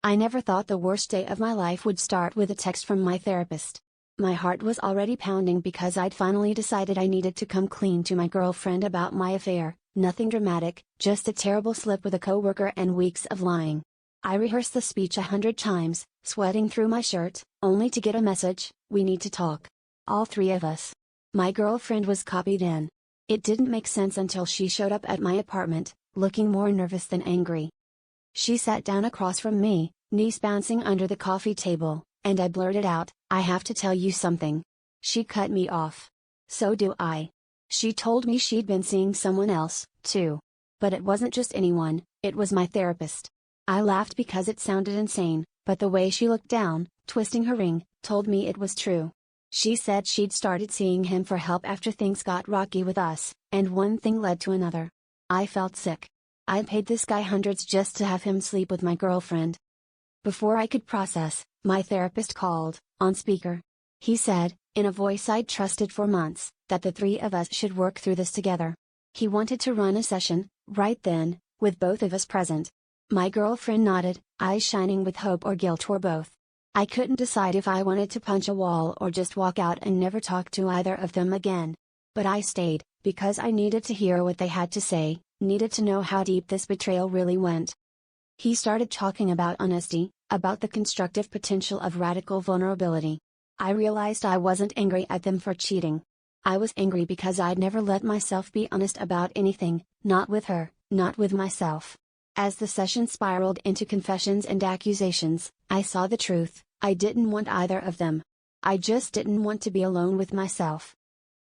I never thought the worst day of my life would start with a text from my therapist. My heart was already pounding because I'd finally decided I needed to come clean to my girlfriend about my affair, nothing dramatic, just a terrible slip with a coworker and weeks of lying. I rehearsed the speech 100 times, sweating through my shirt, only to get a message, "We need to talk." All three of us. My girlfriend was copied in. It didn't make sense until she showed up at my apartment, looking more nervous than angry. She sat down across from me, knees bouncing under the coffee table, and I blurted out, "I have to tell you something." She cut me off. "So do I." She told me she'd been seeing someone else, too. But it wasn't just anyone, it was my therapist. I laughed because it sounded insane, but the way she looked down, twisting her ring, told me it was true. She said she'd started seeing him for help after things got rocky with us, and one thing led to another. I felt sick. I paid this guy hundreds just to have him sleep with my girlfriend. Before I could process, my therapist called, on speaker. He said, in a voice I'd trusted for months, that the three of us should work through this together. He wanted to run a session, right then, with both of us present. My girlfriend nodded, eyes shining with hope or guilt or both. I couldn't decide if I wanted to punch a wall or just walk out and never talk to either of them again. But I stayed, because I needed to hear what they had to say, needed to know how deep this betrayal really went. He started talking about honesty, about the constructive potential of radical vulnerability. I realized I wasn't angry at them for cheating. I was angry because I'd never let myself be honest about anything, not with her, not with myself. As the session spiraled into confessions and accusations, I saw the truth. I didn't want either of them. I just didn't want to be alone with myself.